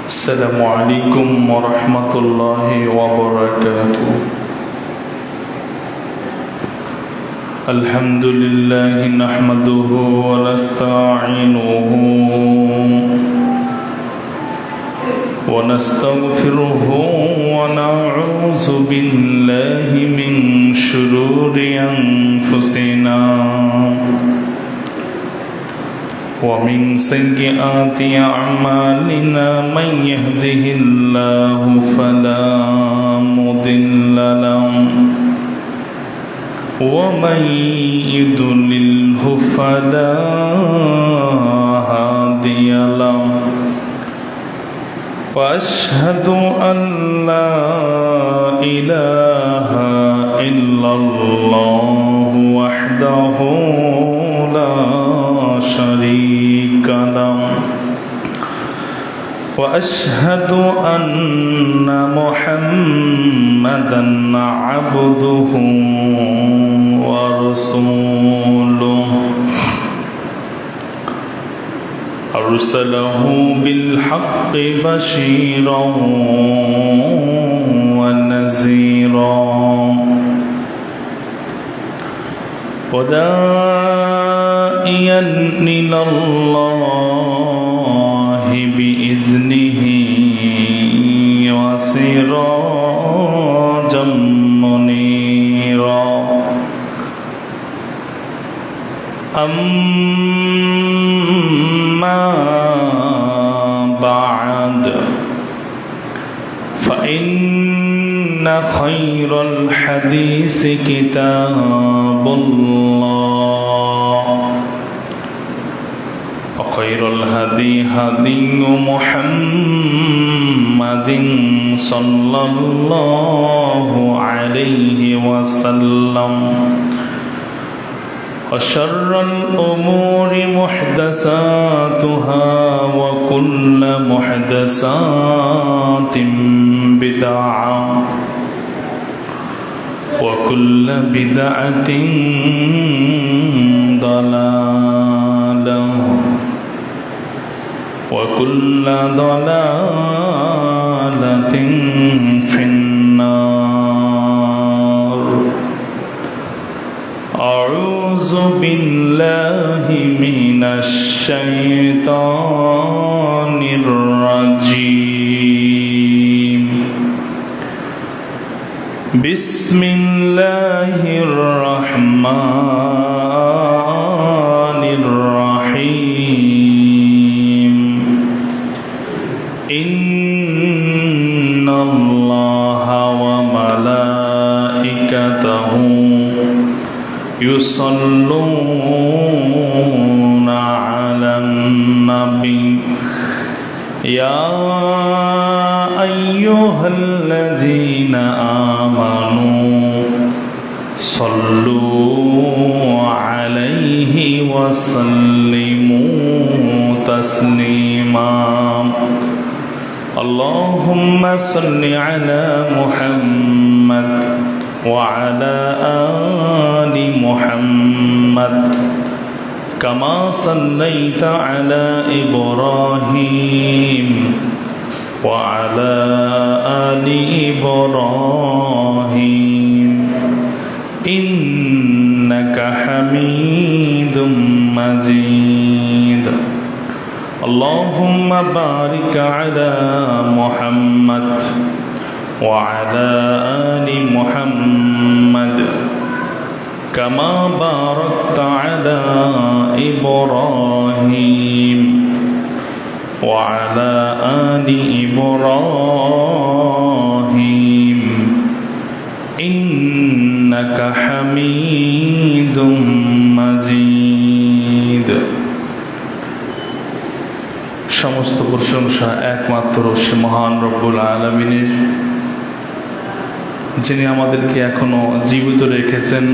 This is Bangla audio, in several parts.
السلام عليكم ورحمة الله وبركاته. الحمد لله نحمده ونستعينه ونستغفره ونعوذ بالله من شرور أنفسنا ومن سيئات أعمالنا من يهده الله فلا مضل له ومن يضلله فلا هادي له وأشهد أن لا إله إلا الله وحده لا شريك له وأشهد أن محمدا عبده ورسوله أرسله بالحق بشيرا ونذيرا وداعيا إلى الله بإذنه وسراجا منيرا أما بعد فإن خير الحديث كتاب الله وخير الهدي هدي محمد صلى الله عليه وسلم وشر الأمور محدثاتها وكل محدثات بدعة وكل بدعة ضلالة وكل ضلالة في النار. أعوذ بالله من الشيطان الرجيم. بسم الله الرحمن الرحيم. إن الله وملائكته يصلون على النبي يا أيها الذين آمنوا صلوا عليه وسلموا تسليما. اللهم صل على محمد وعلى آل محمد كما صليت على إبراهيم وعلى آل إبراهيم إنك حميد مجيد. اللهم بارك على محمد وعلى آل محمد كما باركت على إبراهيم وعلى آل إبراهيم إنك حميد مجيد. সমস্ত প্রশংসা একমাত্র সে মহান রব্বুল আলামিনের, যিনি আমাদেরকে এখনো জীবিত রেখেছেন,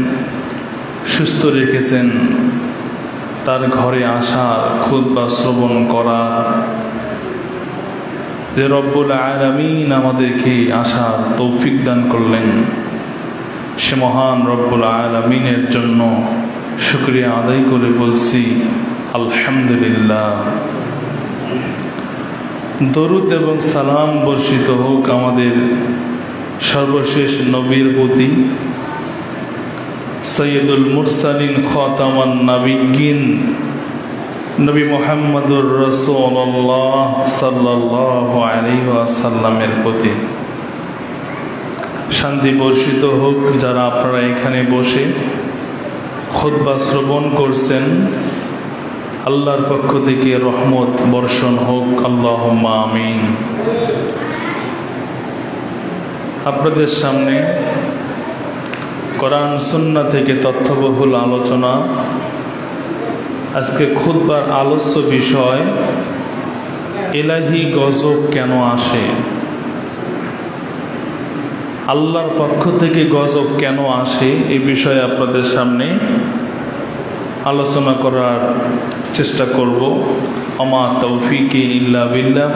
সুস্থ রেখেছেন, তার ঘরে আসার, খুতবা শ্রবণ করার, যে রব্বুল আলামিন আমাদেরকে আসার তৌফিক দান করলেন, সে মহান রব্বুল আলামিনের জন্য শুকরিয়া আদায় করে বলছি আলহামদুলিল্লাহ। দরুদ এবং সালাম বর্ষিত হোক আমাদের সর্বশেষ নবীর প্রতি, সৈয়দুল মুরসালিন খাতামান নাবিয়্যিন নবী মুহাম্মদুর রাসূলুল্লাহ সাল্লাল্লাহু আলাইহি ওয়াসাল্লামের প্রতি। শান্তি বর্ষিত হোক যারা আপনারা এখানে বসে খুতবা শ্রবণ করছেন, আল্লাহর পক্ষ থেকে রহমত বর্ষণ হোক, আল্লাহুম্মা আমিন। আপনাদের সামনে কোরআন সুন্নাহ থেকে তথ্যবহুল আলোচনা। আজকে খুতবার আলোচ্য বিষয় ইলাহি গজব কেন আসে, আল্লাহর পক্ষ থেকে গজব কেন আসে, এই বিষয়ে আপনাদের সামনে আলোচনা করার চেষ্টা করব। আমা তৌফিকি ইল্লা বিল্লাহ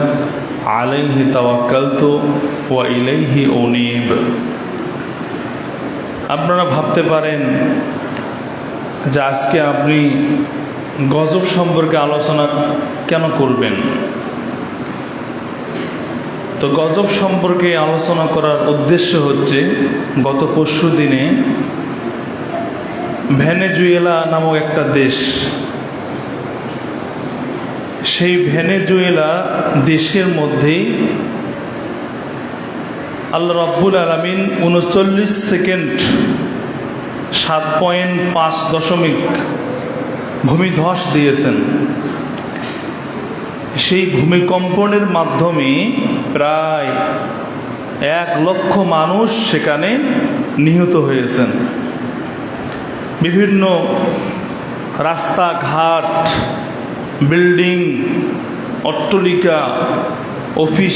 আলাইহি তাওয়াক্কালতু ওয়া ইলাইহি উনীব। আপনারা ভাবতে পারেন যে আজকে আপনি গজব সম্পর্কে আলোচনা কেন করবেন। তো গজব সম্পর্কে আলোচনা করার উদ্দেশ্য হচ্ছে, গত পরশু দিনে ভেনেজুয়েলা নামক একটা দেশ, সেই ভেনেজুয়েলা দেশের মধ্যেই আল্লাহ রাব্বুল আলামিন 39 সেকেন্ড 7.5 ভূমিধস দিয়েছেন। সেই ভূমিকম্পনের মাধ্যমে প্রায় 1 লক্ষ মানুষ সেখানে নিহত হয়েছেন। বিভিন্ন রাস্তাঘাট, বিল্ডিং, অট্টালিকা, অফিস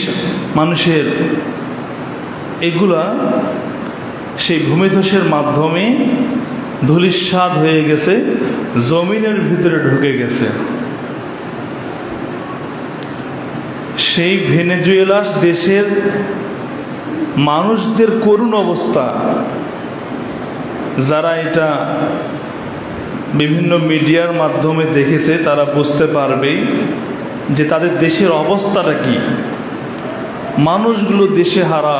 মানুষের, এগুলা সেই ভূমিধসের মাধ্যমে ধূলিসাৎ হয়ে গেছে, জমিনের ভিতরে ঢুকে গেছে। সেই ভেনেজুয়েলা দেশের মানুষদের করুণ অবস্থা, যারা এটা বিভিন্ন মিডিয়ার মাধ্যমে দেখেছে তারা বুঝতে পারবে যে তাদের দেশের অবস্থাটা কি। মানুষগুলো দেশে হারা,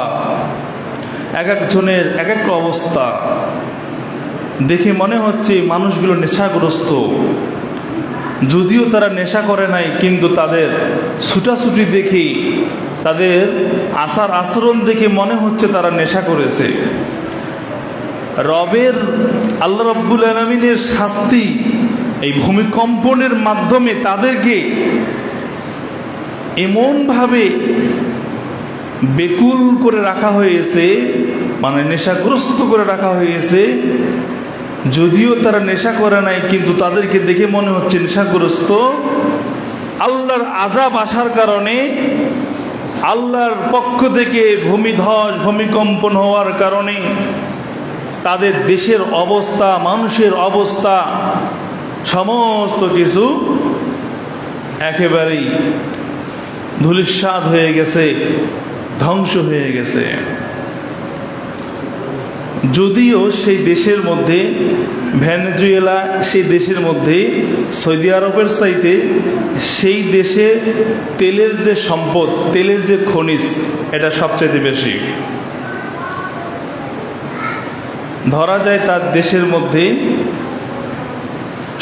এক একজনের এক এক অবস্থা। দেখে মনে হচ্ছে মানুষগুলো নেশাগ্রস্ত, যদিও তারা নেশা করে নাই, কিন্তু তাদের ছুটাছুটি দেখে, তাদের আচার আচরণ দেখে মনে হচ্ছে তারা নেশা করেছে। রবের আল্লাহ রাব্বুল আলামিনের শাস্তি এই ভূমিকম্পনের মাধ্যমে তাদেরকে এমনভাবে বেকুল করে রাখা হয়েছে, মানে নেশাগ্রস্ত করে রাখা হয়েছে। যদিও তারা নেশা করে নাই, কিন্তু তাদেরকে দেখে মনে হচ্ছে নেশাগ্রস্ত। আল্লাহর আযাব আসার কারণে, আল্লাহর পক্ষ থেকে ভূমিধস ভূমিকম্পন হওয়ার কারণে তাদের দেশের অবস্থা, মানুষের অবস্থা, সমস্ত কিছু একেবারেই ধূলিসাৎ হয়ে গেছে, ধ্বংস হয়ে গেছে। যদিও সেই দেশের মধ্যে, ভেনেজুয়েলা সেই দেশের মধ্যে সৌদি আরবের চাইতে সেই দেশে তেলের যে সম্পদ, তেলের যে খনিজ, এটা সবচাইতে বেশি। ধরা যায় তার দেশের মধ্যে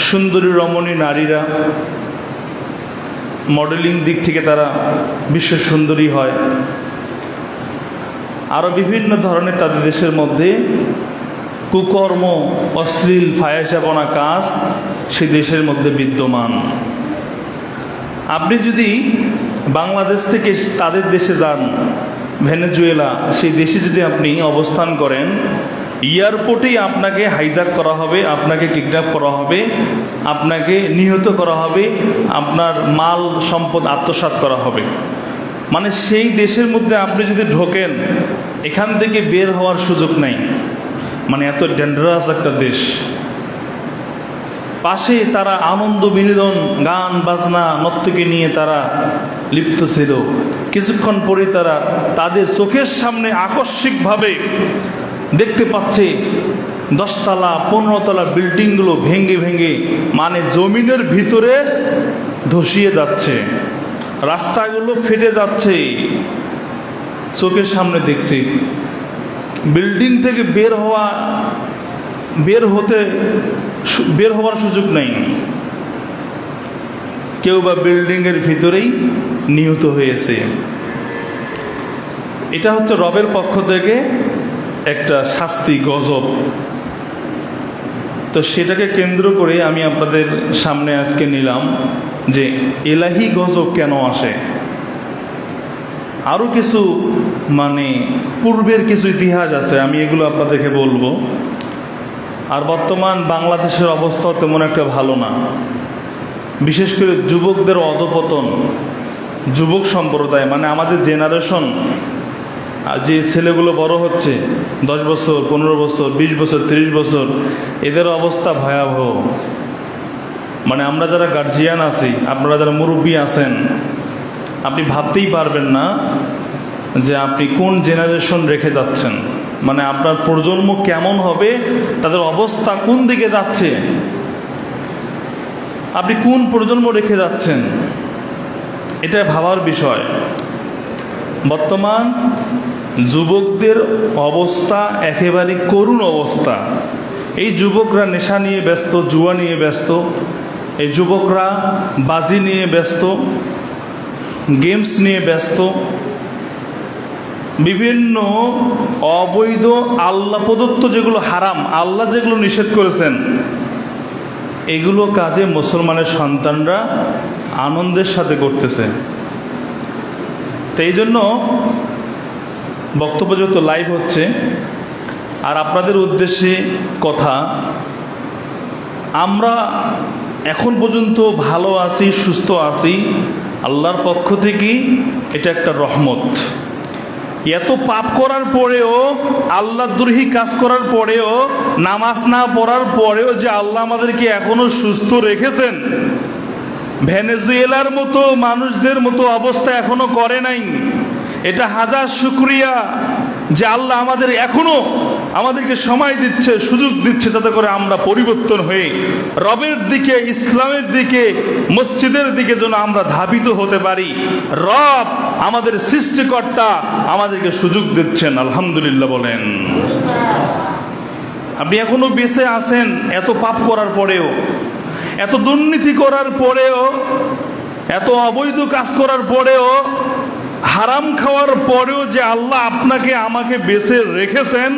সুন্দরী রমণী নারীরা মডেলিং দিক থেকে তারা বিশ্ব সুন্দরী হয়। আরও বিভিন্ন ধরনের তাদের দেশের মধ্যে কুকর্ম, অশ্লীল ফায়াসাপনা কাজ সেই দেশের মধ্যে বিদ্যমান। আপনি যদি বাংলাদেশ থেকে তাদের দেশে যান, ভেনেজুয়েলা, সেই দেশে যদি আপনি অবস্থান করেন, এয়ারপোর্টেই আপনাকে হাইজ্যাক করা হবে, আপনাকে কিডন্যাপ করা হবে, আপনাকে নিহত করা হবে, আপনার মাল সম্পদ আত্মসাৎ করা হবে। মানে সেই দেশের মধ্যে আপনি যদি ঢোকেন, এখান থেকে বের হওয়ার সুযোগ নাই। মানে এত ডেঞ্জারাস একটা দেশ। পাশে তারা আনন্দ বিনোদন, গান বাজনা, নর্তকী নিয়ে তারা লিপ্ত ছিল। কিছুক্ষণ পরে তারা তাদের চোখের সামনে আকস্মিকভাবে দেখতে পাচ্ছে 10 তলা 15 তলা বিল্ডিংগুলো ভেঙে ভেঙে, মানে জমিনের ভিতরে ধসিয়ে যাচ্ছে, রাস্তাগুলো ফেটে যাচ্ছে। চোখের সামনে দেখছি। বিল্ডিং থেকে বের হওয়ার সুযোগ নেই। কেউ বা বিল্ডিংয়ের ভিতরেই নিহত হয়েছে। এটা হচ্ছে রবের পক্ষ থেকে একটা শাস্তি, গজব। তো সেটাকে কেন্দ্র করে আমি আপনাদের সামনে আজকে নিলাম যে এলাহি গজব কেন আসে। আরও কিছু মানে পূর্বের কিছু ইতিহাস আছে, আমি এগুলো আপনাদেরকে বলবো। আর বর্তমান বাংলাদেশের অবস্থা তেমন একটা ভালো না। বিশেষ করে যুবকদের অধপতন, যুবক সম্প্রদায়, মানে আমাদের জেনারেশন, যে ছেলেগুলো বড় হচ্ছে 10 বছর, 15 বছর, 20 বছর, 30 বছর, এদের অবস্থা ভয়াবহ। মানে আমরা যারা গার্জিয়ান আছি, আপনারা যারা মুরব্বী আছেন, আপনি ভাবতেই পারবেন না যে আপনি কোন জেনারেশন রেখে যাচ্ছেন। মানে আপনার প্রজন্ম কেমন হবে, তাদের অবস্থা কোন দিকে যাচ্ছে, আপনি কোন প্রজন্ম রেখে যাচ্ছেন, এটা ভাবার বিষয়। বর্তমান যুবকদের অবস্থা একেবারে করুণ অবস্থা। এই যুবকরা নেশা নিয়ে ব্যস্ত, জুয়া নিয়ে ব্যস্ত, এই যুবকরা বাজি নিয়ে ব্যস্ত, গেমস নিয়ে ব্যস্ত, বিভিন্ন অবৈধ আল্লাহ প্রদত্ত যেগুলো হারাম, আল্লাহ যেগুলো নিষেধ করেছেন, এগুলো কাজে মুসলমানের সন্তানরা আনন্দের সাথে করতেছে। তো এই জন্য বক্তব্য যত লাইভ হচ্ছে, আর আপনাদের উদ্দেশ্যে কথা, আমরা এখন পর্যন্ত ভালো আছি, সুস্থ আছি, আল্লাহর পক্ষ থেকে এটা একটা রহমত। এত পাপ করার পরেও, আল্লাহদ্রোহী কাজ করার পরেও, নামাজ না পড়ার পরেও যে আল্লাহ আমাদেরকে এখনো সুস্থ রেখেছেন, ভেনেজুয়েলার মতো মানুষদের মতো অবস্থা এখনো করে নাই। এটা হাজার শুকরিয়া যে আল্লাহ আমাদের এখনো আমাদেরকে সময় দিচ্ছে, সুযোগ দিচ্ছে, যাতে করে আমরা পরিবর্তন হয়ে রবের দিকে, ইসলামের দিকে, মসজিদের দিকে যেন আমরা ধাবিত হতে পারি। রব আমাদের সৃষ্টিকর্তা আমাদেরকে সুযোগ দিচ্ছেন, আলহামদুলিল্লাহ বলেন। আপনি এখনো বেঁচে আছেন, এত পাপ করার পরেও, এত দুর্নীতি করার পরেও, এত অবৈধ কাজ করার পরেও, হারাম খাওয়ার পরেও যে আল্লাহ আপনাকে আমাকে বেঁচে রেখেছেন,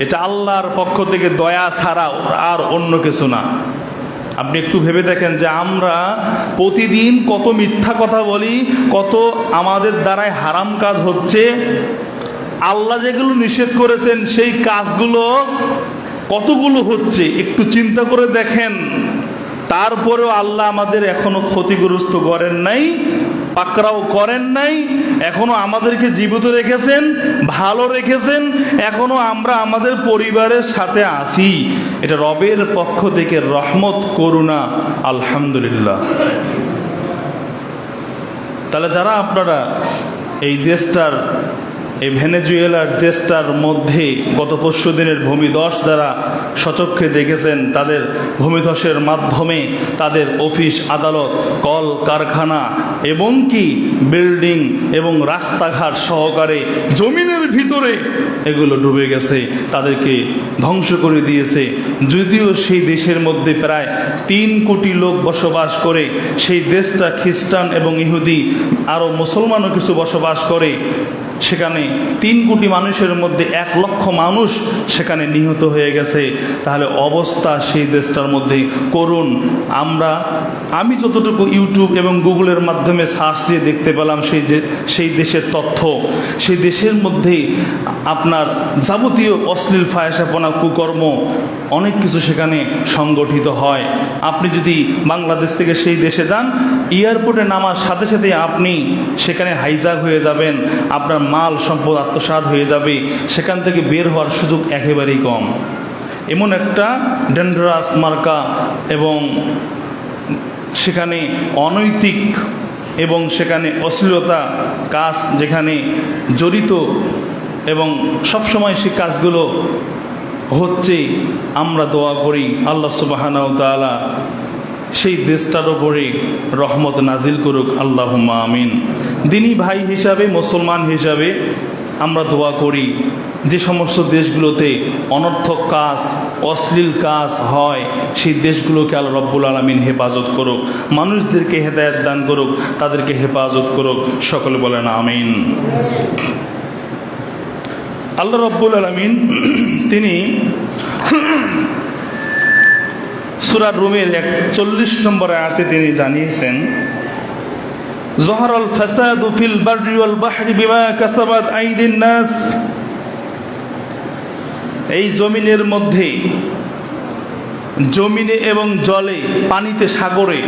এটা আল্লাহর পক্ষ থেকে দয়া ছাড়া আর অন্য কিছু না। আপনি একটু ভেবে দেখেন যে আমরা প্রতিদিন কত মিথ্যা কথা বলি, কত আমাদের দ্বারাই হারাম কাজ হচ্ছে। আল্লাহ যেগুলো নিষেধ করেছেন সেই কাজগুলো কতগুলো হচ্ছে একটু চিন্তা করে দেখেন। তারপরেও আল্লাহ আমাদের এখনো ক্ষতিগ্রস্ত করেন নাই, পাকড়াও করেন নাই, এখনো আমাদেরকে জীবিত রেখেছেন, ভালো রেখেছেন, এখনো আমরা আমাদের পরিবারের সাথে আছি। এটা রবের পক্ষ থেকে রহমত, করুণা, আলহামদুলিল্লাহ। তাহলে যারা আপনারা এই দেশটার, এই ভেনেজুয়েলার দেশটার মধ্যে গত পরশু দিনের ভূমিধস যারা সচক্ষে দেখেছেন, তাদের ভূমিধসের মাধ্যমে তাদের অফিস, আদালত, কল কারখানা এবং কি বিল্ডিং এবং রাস্তাঘাট সহকারে জমিনের ভিতরে এগুলো ডুবে গেছে, তাদেরকে ধ্বংস করে দিয়েছে। যদিও সেই দেশের মধ্যে প্রায় 3 কোটি লোক বসবাস করে, সেই দেশটা খ্রিস্টান এবং ইহুদি আরও মুসলমানও কিছু বসবাস করে, সেখানে 3 কোটি মানুষের মধ্যে 1 লক্ষ মানুষ সেখানে নিহত হয়ে গেছে। তাহলে অবস্থা সেই দেশটার মধ্যে করুন। আমি যতটুকু ইউটিউব এবং গুগলের মাধ্যমে সার্চ দিয়ে দেখতে পেলাম সেই দেশের তথ্য, সেই দেশের মধ্যে আপনার যাবতীয় অশ্লীল ফাহেসাপনা, কুকর্ম অনেক কিছু সেখানে সংগঠিত হয়। আপনি যদি বাংলাদেশ থেকে সেই দেশে যান, এয়ারপোর্টে নামার সাথে সাথে আপনি সেখানে হাইজ্যাক হয়ে যাবেন, আপনার মাল সম্পদ আত্মসাৎ হয়ে যাবে, সেখান থেকে বের হওয়ার সুযোগ একেবারেই কম। এমন একটা ডেঞ্জারাস মার্কা এবং সেখানে অনৈতিক এবং সেখানে অশ্লীলতা কাজ যেখানে জড়িত এবং সবসময় সেই কাজগুলো হচ্ছে। আমরা দোয়া করি আল্লাহ সুবহানাহু ওয়া তাআলা সেই দেশটার ওপরে রহমত নাজিল করুক, আল্লাহুম্মা আমিন। দিনী ভাই হিসাবে, মুসলমান হিসাবে আমরা দোয়া করি যে সমস্ত দেশগুলোতে অনর্থক কাজ, অশ্লীল কাজ হয়, সেই দেশগুলোকে আল্লাহ রব্বুল আলামিন হেফাজত করুক, মানুষদেরকে হেদায়েত দান করুক, তাদেরকে হেফাজত করুক। সকলে বলেন আমিন। আল্লাহ রব্বুল আলামিন তিনি সূরা রুমের 41 নম্বর আয়াতে তিনি জানিয়েছেন, যহরাল ফাসাদু ফিল বাররি ওয়াল বাহরি বিমা কাসাবাত আইদিন নাস। এই জমিনের মধ্যে, জমিনে এবং জলে, পানিতে, সাগরে,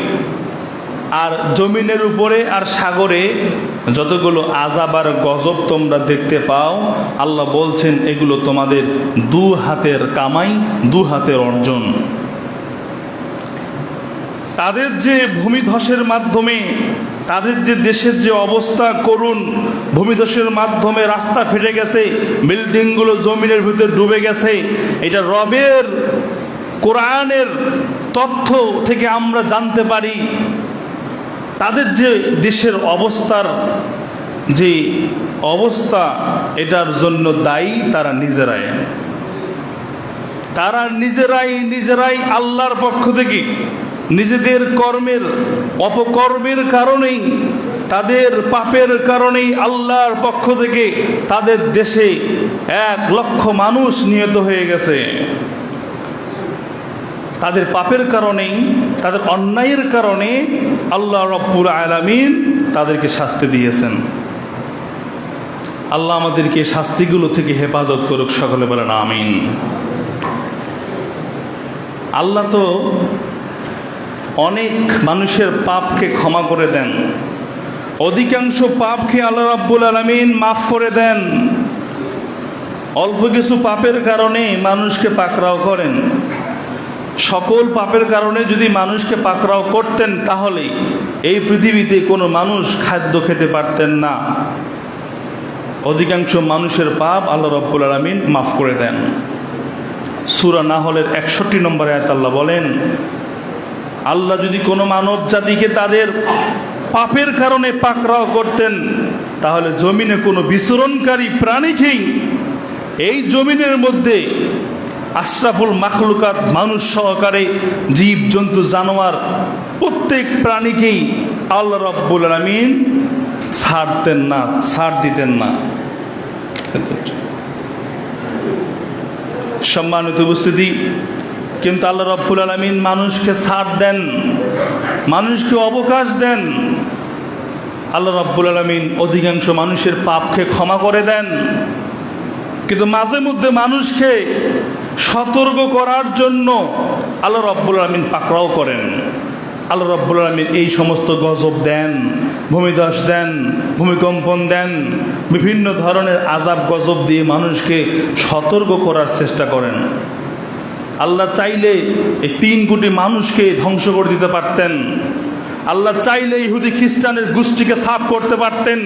আর জমিনের উপরে আর সাগরে যতগুলো আযাব আর গজব তোমরা দেখতে পাও, আল্লাহ বলছেন এগুলো তোমাদের 2 হাতের কামাই, 2 হাতের অর্জন। তাদের যে ভূমিধসের মাধ্যমে, তাদের যে দেশের যে অবস্থা করুন, ভূমিধসের মাধ্যমে রাস্তা ফেটে গেছে, বিল্ডিংগুলো জমিনের ভিতরে ডুবে গেছে, এটা রবের কোরআনের তথ্য থেকে আমরা জানতে পারি। তাদের যে দেশের অবস্থার যে অবস্থা, এটার জন্য দায়ী তারা নিজেরাই আল্লাহর পক্ষ থেকে নিজেদের কর্মের, অপকর্মের কারণেই, তাদের পাপের কারণেই আল্লাহর পক্ষ থেকে তাদের দেশে 1 লক্ষ মানুষ নিহত হয়ে গেছে। তাদের পাপের কারণেই, তাদের অন্যায়ের কারণে আল্লাহ রব্বুল আলামিন তাদেরকে শাস্তি দিয়েছেন। আল্লাহ আমাদেরকে শাস্তিগুলো থেকে হেফাজত করুক। সকলে বলেন আমিন। আল্লাহ তো অনেক মানুষের পাপকে ক্ষমা করে দেন, অধিকাংশ পাপকে আল্লাহ রাব্বুল আলামিন মাফ করে দেন। অল্প কিছু পাপের কারণে মানুষকে পাকড়াও করেন। সকল পাপের কারণে যদি মানুষকে পাকড়াও করতেন, তাহলে এই পৃথিবীতে কোনো মানুষ খাদ্য খেতে পারতেন না। অধিকাংশ মানুষের পাপ আল্লাহ রাব্বুল আলামিন মাফ করে দেন। সূরা নাহলের 61 নম্বর আয়াতে আল্লাহ বলেন, আল্লাহ যদি কোনো মানব জাতিকে তাদের পাপের কারণে পাকড়াও করতেন, তাহলে জমিনে কোনো বিচরণকারী প্রাণীকেই, এই জমিনের মধ্যে আশরাফুল মাখলুকাত মানুষ সহকারে জীব জন্তু জানোয়ার প্রত্যেক প্রাণীকেই আল্লাহ রাব্বুল আলামিন ছাড় দিতেন না। সম্মানিত উপস্থিতি, কিন্তু আল্লাহ রাব্বুল আলামিন মানুষকে ছাড় দেন, মানুষকে অবকাশ দেন। আল্লাহ রাব্বুল আলামিন অধিকাংশ মানুষের পাপকে ক্ষমা করে দেন, কিন্তু মাঝে মধ্যে মানুষকে সতর্ক করার জন্য আল্লাহ রাব্বুল আলামিন পাকড়াও করেন। আল্লাহ রাব্বুল আলামিন এই সমস্ত গজব দেন, ভূমিধস দেন, ভূমিকম্পন দেন, বিভিন্ন ধরনের আযাব গজব দিয়ে মানুষকে সতর্ক করার চেষ্টা করেন। আল্লাহ চাইলে এই 3 কোটি মানুষকে ধ্বংস করে দিতে পারতেন, আল্লাহ চাইলে ইহুদি খ্রিস্টানের গোষ্ঠীকে সাফ করতে পারতেন,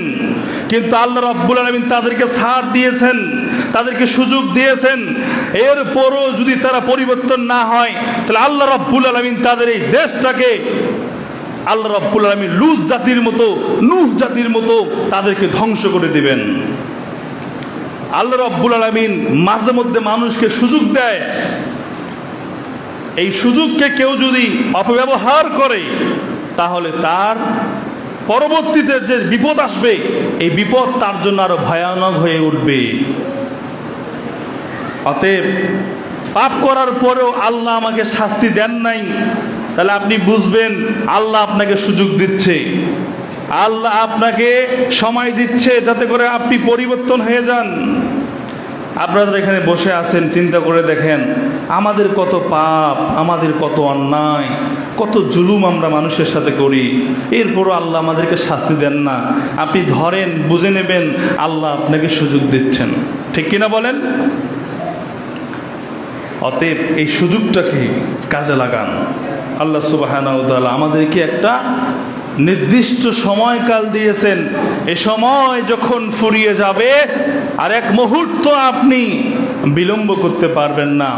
কিন্তু আল্লাহ রাব্বুল আলামিন তাদেরকে ছাড় দিয়েছেন, তাদেরকে সুযোগ দিয়েছেন। এরপরও যদি তারা পরিবর্তন না হয়, তাহলে আল্লাহ রাব্বুল আলামিন তাদের এই দেশটাকে আল্লাহ রাব্বুল আলামিন লূত জাতির মতো, নূহ জাতির মতো তাদেরকে ধ্বংস করে দিবেন। আল্লাহ রাব্বুল আলামিন মাঝে মধ্যে মানুষকে সুযোগ দেয়, এই সুযোগকে কেউ যদি অপব্যবহার করে, তাহলে তার পরবর্তীতে যে বিপদ আসবে, এই বিপদ তার জন্য আরো ভয়ানক হয়ে উঠবে। অতএব পাপ করার পরেও আল্লাহ আমাকে শাস্তি দেন নাই, তাহলে আপনি বুঝবেন আল্লাহ আপনাকে সুযোগ দিচ্ছে, আল্লাহ আপনাকে সময় দিচ্ছে যাতে করে আপনি পরিবর্তন হয়ে যান। আপনারা এখানে বসে আছেন, চিন্তা করে দেখেন আমাদের কত পাপ, আমাদের কত অন্যায়, কত জুলুম আমরা মানুষের সাথে করি, এরপরও আল্লাহ আমাদেরকে শাস্তি দেন না। আপনি ধরেন, বুঝে নেবেন আল্লাহ আপনাকে সুযোগ দিচ্ছেন, ঠিক কিনা বলেন? অতএব এই সুযোগটাকে কাজে লাগান। আল্লাহ সুবহানাহু ওয়া তাআলা আমাদেরকে একটা নির্দিষ্ট সময়কাল দিয়েছেন, এ সময় যখন ফুরিয়ে যাবে আর এক মুহূর্ত আপনি বিলম্ব করতে পারবেন না,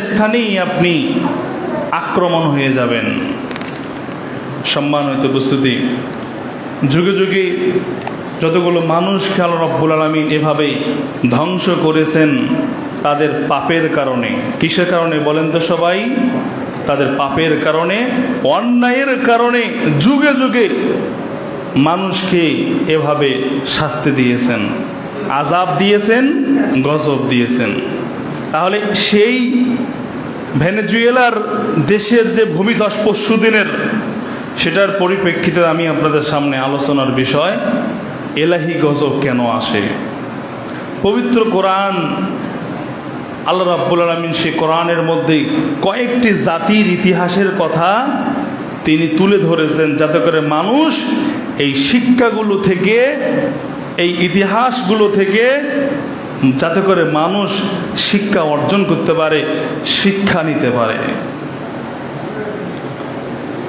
স্থানেই আপনি আক্রমণ হয়ে যাবেন। সম্মানিত উপস্থিতি, যুগে যুগে যতগুলো মানুষকে আল্লাহ রাব্বুল আলামিন এভাবে ধ্বংস করেছেন তাদের পাপের কারণে। কিসের কারণে বলেন তো সবাই? তাদের পাপের কারণে, অন্যায়ের কারণে যুগে যুগে মানুষকে এভাবে শাস্তি দিয়েছেন, আযাব দিয়েছেন, গজব দিয়েছেন। তাহলে সেই ভেনেজুয়েলার দেশের যে ভূমিধস পরশুদিনের, সেটার পরিপ্রেক্ষিতে আমি আপনাদের সামনে আলোচনার বিষয়, এলাহি গজব কেন আসে। পবিত্র কোরআন, আল্লাহ রাব্বুল আলামিন সে কোরআনের মধ্যে কয়েকটি জাতির ইতিহাসের কথা তিনি তুলে ধরেছেন, যাতে করে মানুষ এই শিক্ষাগুলো থেকে, এই ইতিহাসগুলো থেকে যাতে করে মানুষ শিক্ষা অর্জন করতে পারে, শিক্ষা নিতে পারে।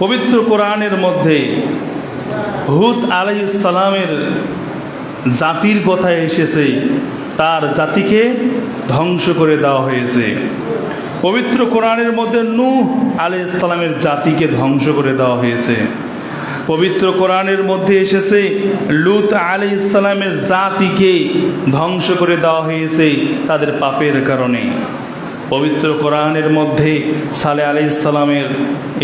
পবিত্র কোরআনের মধ্যে হুদ আলাইহিস সালামের জাতির কথা এসেছে, তার জাতিকে ধ্বংস করে দেওয়া হয়েছে। পবিত্র কোরআনের মধ্যে নূহ আলাইহিস সালামের জাতিকে ধ্বংস করে দেওয়া হয়েছে। পবিত্র কোরআনের মধ্যে এসেছে লূত আলাইহিস সালামের জাতিকে ধ্বংস করে দেওয়া হয়েছে তাদের পাপের কারণে। পবিত্র কোরআনের মধ্যে সালেহ আলাইহিস সালামের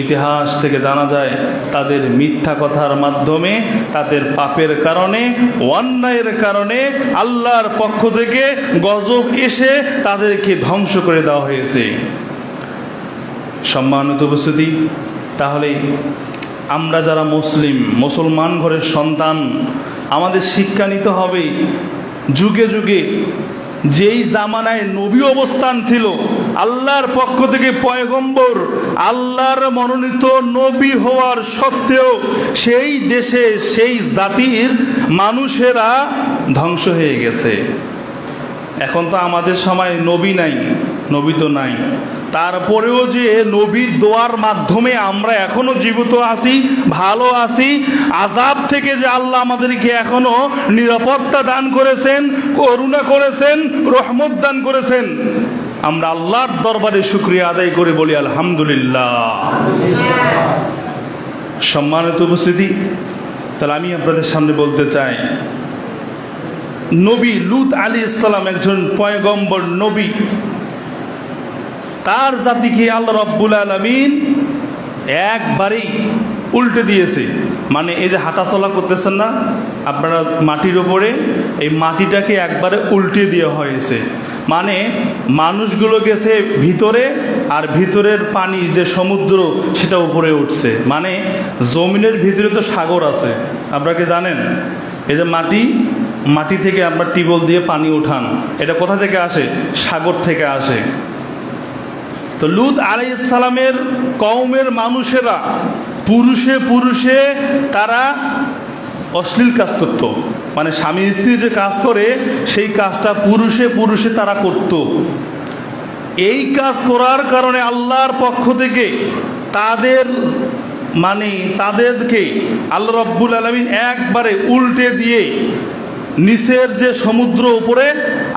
ইতিহাস থেকে জানা যায় তাদের মিথ্যা কথার মাধ্যমে, তাদের পাপের কারণে, অন্যায়ের কারণে আল্লাহর পক্ষ থেকে গজব এসে তাদেরকে ধ্বংস করে দেওয়া হয়েছে। সম্মানিত উপস্থিতি, তাহলে আমরা যারা মুসলমান ঘরের সন্তান, আমাদের শিক্ষা নিতে হবে যুগে যুগে যেই জামানায় নবী অবস্থান ছিল, আল্লাহর পক্ষ থেকে পয়গম্বর, আল্লাহর মনোনীত নবী হওয়ার সত্ত্বেও সেই দেশে সেই জাতির মানুষেরা ধ্বংস হয়ে গেছে। এখন তো আমাদের সময় নবী নাই, নবী তো নাই, তারপরেও যে নবীর দোয়ার মাধ্যমে আমরা এখনো জীবিত আছি, ভালো আছি, আযাব থেকে যে আল্লাহ আমাদেরকে এখনো নিরাপত্তা দান করেছেন, করুণা করেছেন, রহমত দান করেছেন, আমরা আল্লাহর দরবারে শুকরিয়া আদায় করে বলি আলহামদুলিল্লাহ। সম্মানিত উপস্থিতি, তাহলে আমি আপনাদের সামনে বলতে চাই, নবী লূত আলাইহিস সালাম একজন পয়গম্বর নবী, তার জাতিকে আল্লাহ রাব্বুল আলামিন একবারেই উল্টে দিয়েছে। মানে এই যে হাঁটাচলা করতেছেন না আপনারা মাটির ওপরে, এই মাটিটাকে একবারে উল্টে দেওয়া হয়েছে। মানে মানুষগুলো গেছে ভিতরে, আর ভিতরের পানি যে সমুদ্র সেটা উপরে উঠছে। মানে জমিনের ভিতরে তো সাগর আছে, আপনারা কি জানেন? এই যে মাটি থেকে আপনার টিউবওয়েল দিয়ে পানি উঠান, এটা কোথা থেকে আসে? সাগর থেকে আসে। তো লূত আলাইহিস সালামের কওমের মানুষেরা পুরুষে তারা অশ্লীল কাজ করত। মানে স্বামী স্ত্রী যে কাজ করে সেই কাজটা পুরুষে তারা করত। এই কাজ করার কারণে আল্লাহর পক্ষ থেকে তাদেরকে আল্লাহ রাব্বুল আলামিন একবারে উল্টে দিয়ে নিচের যে সমুদ্র উপরে,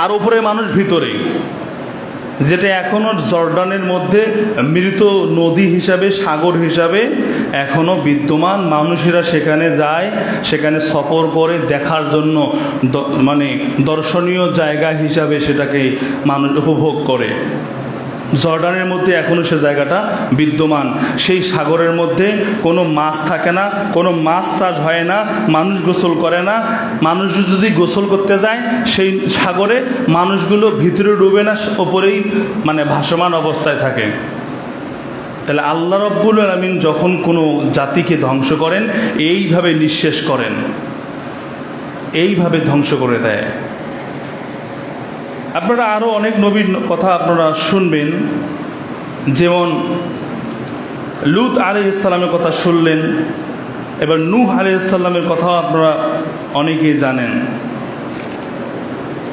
আর উপরে মানুষ ভিতরে, যেটা এখনও জর্ডানের মধ্যে মৃত নদী হিসাবে, সাগর হিসাবে এখনও বিদ্যমান। মানুষেরা সেখানে যায়, সেখানে সফর করে দেখার জন্য, মানে দর্শনীয় জায়গা হিসাবে সেটাকে মানুষ উপভোগ করে। জর্ডানের মধ্যে এখনও সে জায়গাটা বিদ্যমান। সেই সাগরের মধ্যে কোনো মাছ থাকে না, কোনো মাছ চাষ হয় না, মানুষ গোসল করে না। মানুষ যদি গোসল করতে যায় সেই সাগরে মানুষগুলো ভিতরে ডুবে না, ওপরেই মানে ভাসমান অবস্থায় থাকে। তাহলে আল্লাহ রাব্বুল আলামিন যখন কোনো জাতিকে ধ্বংস করেন এইভাবে নিঃশেষ করেন, এইভাবে ধ্বংস করে দেয়। আপনারা আরও অনেক নবীর কথা আপনারা শুনবেন, যেমন লূত আলাইহিস সালামের কথা শুনলেন, এবার নূহ আলাইহিস সালামের কথাও আপনারা অনেকেই জানেন।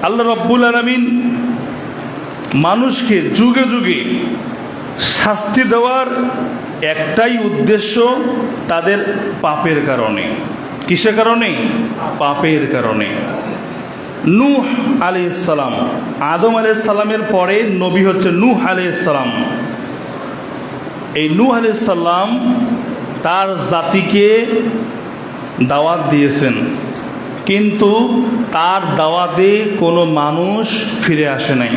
আল্লাহ রাব্বুল আলামিন মানুষকে যুগে যুগে শাস্তি দেওয়ার একটাই উদ্দেশ্য, তাদের পাপের কারণে। কিসের কারণে? পাপের কারণে। নূহ আলাইহিস সালাম, আদম আলাইহিস সালামের পরে নবী হচ্ছে নূহ আলাইহিস সালাম। এই নূহ আলাইহিস সালাম তার জাতিকে দাওয়াত দিয়েছেন, কিন্তু তার দাওয়াতে কোনো মানুষ ফিরে আসে নাই।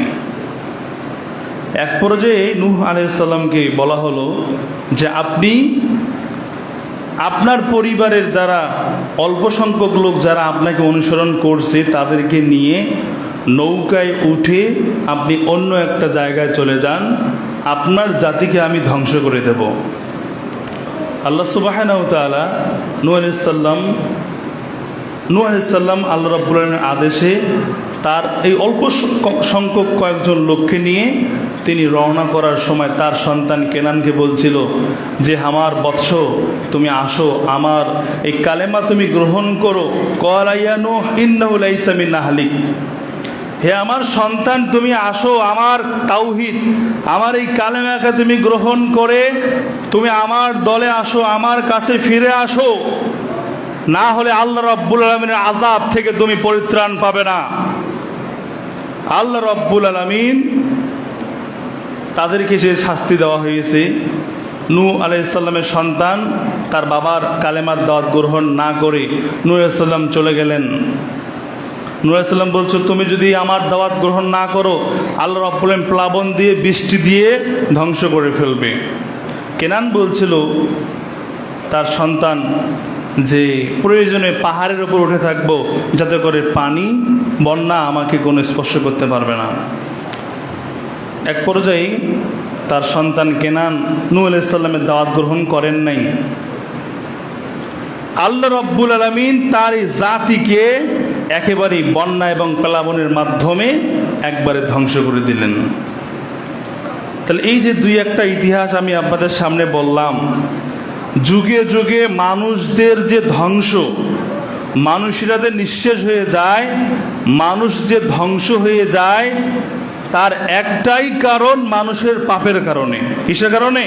এক পর্যায়ে নূহ আলাইহিস সালামকে বলা হলো যে আপনি আপনার পরিবারের যারা অল্প সংখ্যক লোক যারা আপনাকে অনুসরণ করছে তাদেরকে নিয়ে নৌকায় উঠে আপনি অন্য একটা জায়গায় চলে যান, আপনার জাতিকে আমি ধ্বংস করে দেব। আল্লাহ সুবহানাহু ওয়া তাআলা নূহ আলাইহিস সালাম আল্লাহ রাব্বুল আলামিনের আদেশে তার এই অল্প সংখ্যক কয়েকজন লোককে নিয়ে তিনি রওনা করার সময় তার সন্তান কেনানকে বলছিল যে আমার বৎস তুমি আসো, আমার এই কালেমা তুমি গ্রহণ করো। ক্বালা ইয়া নূহ ইন্নাহু লাইসা মিন আহলিক, হে আমার সন্তান তুমি আসো, আমার তাওহীদ, আমার এই কালেমাকে তুমি গ্রহণ করে তুমি আমার দলে আসো, আমার কাছে ফিরে আসো, না হলে আল্লাহ রাব্বুল আলামিনের আযাব থেকে তুমি পরিত্রাণ পাবে না। আল্লাহ রাব্বুল আলামিন তাদেরকে যে শাস্তি দেওয়া হয়েছে, নূহ আলাইহিস সালামের সন্তান তার বাবার কালেমার দাওয়াত গ্রহণ না করে নূহ আলাইহিস সালাম চলে গেলেন। নূহ আলাইহিস সালাম বলছো তুমি যদি আমার দাওয়াত গ্রহণ না করো আল্লাহ রাব্বুল আলামিন প্লাবন দিয়ে, বৃষ্টি দিয়ে ধ্বংস করে ফেলবে। কেনান বলছিল তার সন্তান যে প্রয়োজনে পাহাড়ের উপর উঠে থাকবো যাতে করে পানি বন্যা আমাকে কোনো স্পর্শ করতে পারবে না। এক পর্যায়ে তার সন্তান কেনান নূহ আলাইহিস সালামের দাওয়াত গ্রহণ করেন নাই। আল্লাহ রাব্বুল আলামিন তার এই জাতিকে একেবারেই বন্যা এবং প্লাবনের মাধ্যমে একবারে ধ্বংস করে দিলেন। তাহলে এই যে দুই একটা ইতিহাস আমি আপনাদের সামনে বললাম, যুগে যুগে মানুষদের যে ধ্বংস, মানুষেরা যে নিঃশেষ হয়ে যায়, মানুষ যে ধ্বংস হয়ে যায়, তার একটাই কারণ, মানুষের পাপের কারণে। কিসের কারণে?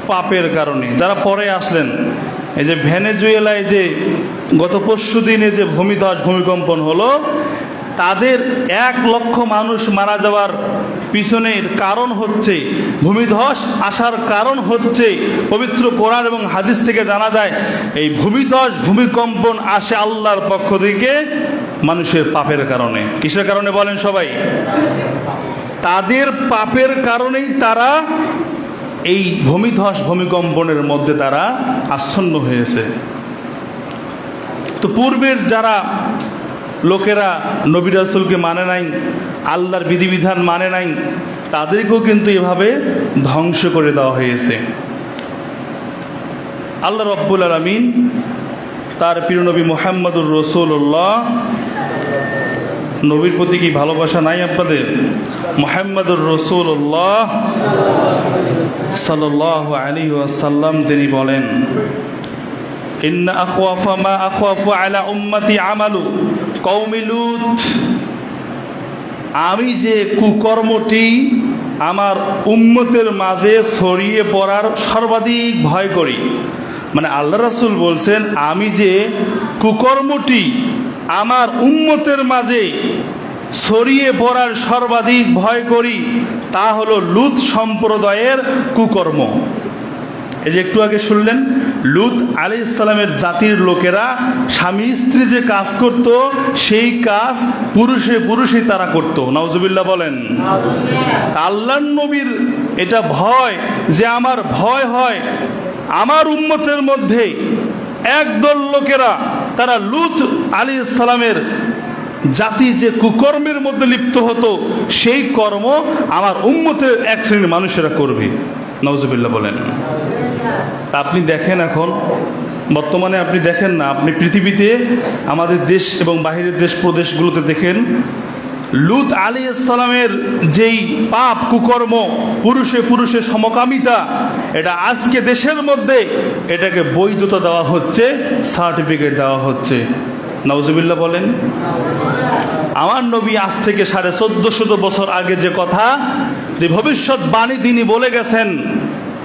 পাপের কারণে। যারা পরে আসলেন, এই যে ভেনেজুয়েলায় যে গত পরশু দিনে যে ভূমিকম্পন হলো, তাদের 1 লক্ষ মানুষ মারা যাওয়ার পিছনের কারণ হচ্ছে, ভূমিধস আসার কারণ হচ্ছে, পবিত্র কোরআন এবং হাদিস থেকে জানা যায় এই ভূমিকম্পন আসে আল্লাহর পক্ষ থেকে মানুষের পাপের কারণে। কিসের কারণে বলেন সবাই? তাদের পাপের কারণেই তারা এই ভূমিকম্পনের মধ্যে তারা আচ্ছন্ন হয়েছে। তো পূর্বের যারা লোকেরা নবী রাসূলকে মানে নাই, আল্লাহর বিধিবিধান মানে নাই, তাদেরকেও কিন্তু এভাবে ধ্বংস করে দেওয়া হয়েছে। আল্লাহ রাব্বুল আলামিন তার প্রিয় নবী মুহাম্মদুর রাসূলুল্লাহ, নবীর প্রতি কি ভালোবাসা নাই আপনাদের? মুহাম্মদুর রাসূলুল্লাহ সাল্লাল্লাহু আলাইহি ওয়াসাল্লাম তিনি বলেন, ইন্না আখওয়াফা মা আখওয়াফু আলা উম্মতি আমালু কওমি লূত। আমি যে কুকর্মটি আমার উম্মতের মাঝে ছড়িয়ে পড়ার সর্বাধিক ভয় করি, মানে আল্লাহ রাসূল বলছেন, আমি যে কুকর্মটি আমার উম্মতের মাঝে ছড়িয়ে পড়ার সর্বাধিক ভয় করি তা হলো লূত সম্প্রদায়ের কুকর্ম। এই যে একটু আগে শুনলেন, লূত আলাইহিস সালামের জাতির লোকেরা স্বামী স্ত্রী যে কাজ করত, সেই কাজ পুরুষে তারা করত। নাউজুবিল্লাহ বলেন। আল্লাহর নবীর এটা ভয়, যে আমার ভয় হয় আমার উম্মতের মধ্যে একদল লোকেরা তারা লূত আলাইহিস সালামের জাতি যে কুকর্মের মধ্যে লিপ্ত হতো, সেই কর্ম আমার উম্মতের এক শ্রেণীর মানুষেরা করবে। নাউজুবিল্লাহ বলেন। তা আপনি দেখেন, এখন বর্তমানে আপনি দেখেন না, আপনি পৃথিবীতে আমাদের দেশ এবং বাহিরের দেশ প্রদেশগুলোতে দেখেন, লূত আলাইহিস সালামের যেই পাপ কুকর্ম, পুরুষে সমকামিতা, এটা আজকে দেশের মধ্যে এটাকে বৈধতা দেওয়া হচ্ছে, সার্টিফিকেট দেওয়া হচ্ছে। নাউজুবিল্লাহ বলেন। আমার নবী আজ থেকে 1450 বছর আগে যে কথা, যে ভবিষ্যৎবাণী তিনি বলে গেছেন,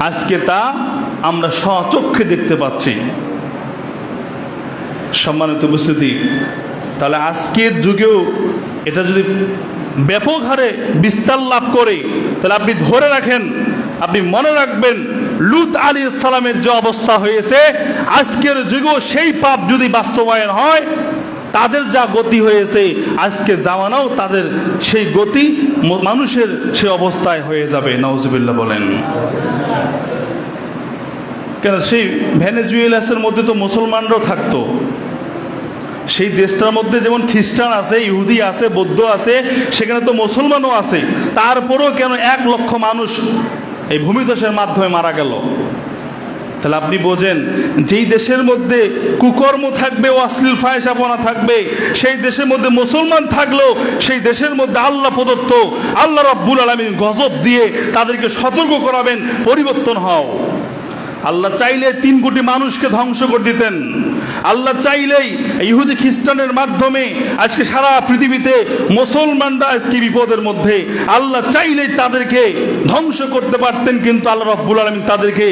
আজকে তা আমরা স্বচক্ষে দেখতে পাচ্ছি। সম্মানিত উপস্থিতি, তাহলে আজকের যুগেও এটা যদি ব্যাপক হারে বিস্তার লাভ করে, তাহলে আপনি ধরে রাখেন, আপনি মনে রাখবেন, লূত আলাইহিস সালামের যে অবস্থা হয়েছে, আজকের যুগেও সেই পাপ যদি বাস্তবায়ন হয়, তাদের যা গতি হয়েছে আজকে জামানাও তাদের সেই গতি মানুষের সে অবস্থায় হয়ে যাবে। নাউজুবিল্লাহ বলেন। কেন, সেই ভেনেজুয়েলাসের মধ্যে তো মুসলমানরাও থাকতো। সেই দেশটার মধ্যে যেমন খ্রিস্টান আছে, ইহুদি আছে, বৌদ্ধ আছে, সেখানে তো মুসলমানও আছে। তারপরেও কেন 1 লক্ষ মানুষ এই ভূমিধসের মাধ্যমে মারা গেল? তাহলে আপনি বোঝেন, যেই দেশের মধ্যে কুকর্ম থাকবে, অশ্লীল ফাহিশাপনা থাকবে, সেই দেশের মধ্যে মুসলমান থাকলেও সেই দেশের মধ্যে আল্লাহ প্রদত্ত, আল্লাহ রাব্বুল আলামিন গজব দিয়ে তাদেরকে সতর্ক করাবেন, পরিবর্তন হও। আল্লাহ চাইলে 3 কোটি মানুষকে ধ্বংস করে দিতেন। আল্লাহ চাইলেই ইহুদি খ্রিস্টানের মাধ্যমে আজকে সারা পৃথিবীতে মুসলমানরা আজকে বিপদের মধ্যে, আল্লাহ চাইলেই তাদেরকে ধ্বংস করতে পারতেন, কিন্তু আল্লাহ রাব্বুল আলামিন তাদেরকে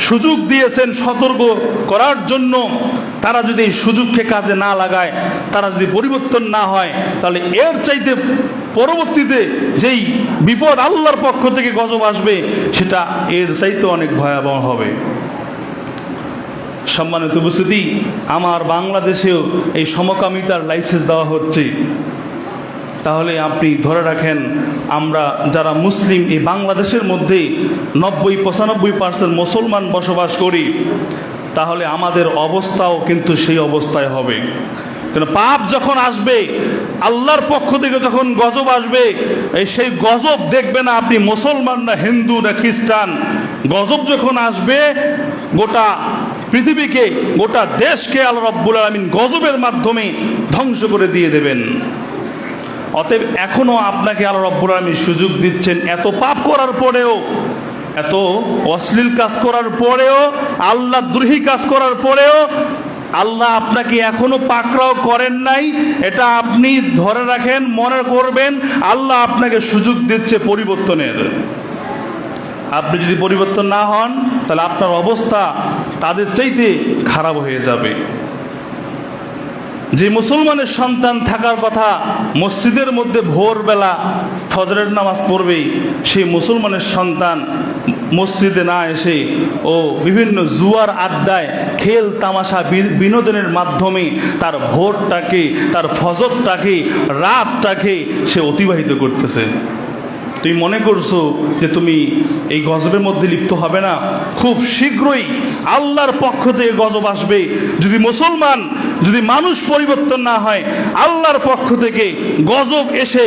সুযোগ দিয়েছেন সতর্ক করার জন্য। তারা যদি এই সুযোগকে কাজে না লাগায়, তারা যদি পরিবর্তন না হয়, তাহলে এর চাইতে পরবর্তীতে যেই বিপদ আল্লাহর পক্ষ থেকে গজব আসবে, সেটা এর চাইতে অনেক ভয়াবহ হবে। সম্মানিত উপস্থিতি, আমার বাংলাদেশেও এই সমকামিতার লাইসেন্স দেওয়া হচ্ছে। তাহলে আপনি ধরে রাখেন, আমরা যারা মুসলিম এই বাংলাদেশের মধ্যে 90-95% মুসলমান বসবাস করি, তাহলে আমাদের অবস্থাও কিন্তু সেই অবস্থায় হবে। কেন, পাপ যখন আসবে, আল্লাহর পক্ষ থেকে যখন গজব আসবে, সেই গজব দেখবে না আপনি মুসলমান না হিন্দু না খ্রিস্টান। গজব যখন আসবে, গোটা পৃথিবীকে, গোটা দেশকে আল্লাহ রাব্বুল আলামিন গজবের মাধ্যমে ধ্বংস করে দিয়ে দেবেন। অতএব এখনো আপনাকে আল্লাহ রাব্বুল আলামিন সুযোগ দিচ্ছেন, এত পাপ করার পরেও, এত অশ্লীল কাজ করার পরেও, আল্লাহ দ্রোহী কাজ করার পরেও আল্লাহ আপনাকে এখনো পাকড়াও করেন নাই, এটা আপনি ধরে রাখেন, মনে করবেন আল্লাহ আপনাকে সুযোগ দিচ্ছে পরিবর্তনের। আপনি যদি পরিবর্তন না হন তাহলে আপনার অবস্থা তাদের চাইতে খারাপ হয়ে যাবে। যে মুসলমানের সন্তান থাকার কথা মসজিদের মধ্যে ভোরবেলা ফজরের নামাজ পড়বে, সেই মুসলমানের সন্তান মসজিদে না এসে ও বিভিন্ন জুয়ার আড্ডায় খেল তামাশা বিনোদনের মাধ্যমে তার ভোরটাকে, তার ফজরটাকে, রাতটাকে সে অতিবাহিত করতেছে। তুমি মনে করছো যে তুমি এই গজবের মধ্যে লিপ্ত হবে না? খুব শীঘ্রই আল্লাহর পক্ষ থেকে গজব আসবে। যদি মুসলমান, যদি মানুষ পরিবর্তন না হয়, আল্লাহর পক্ষ থেকে গজব এসে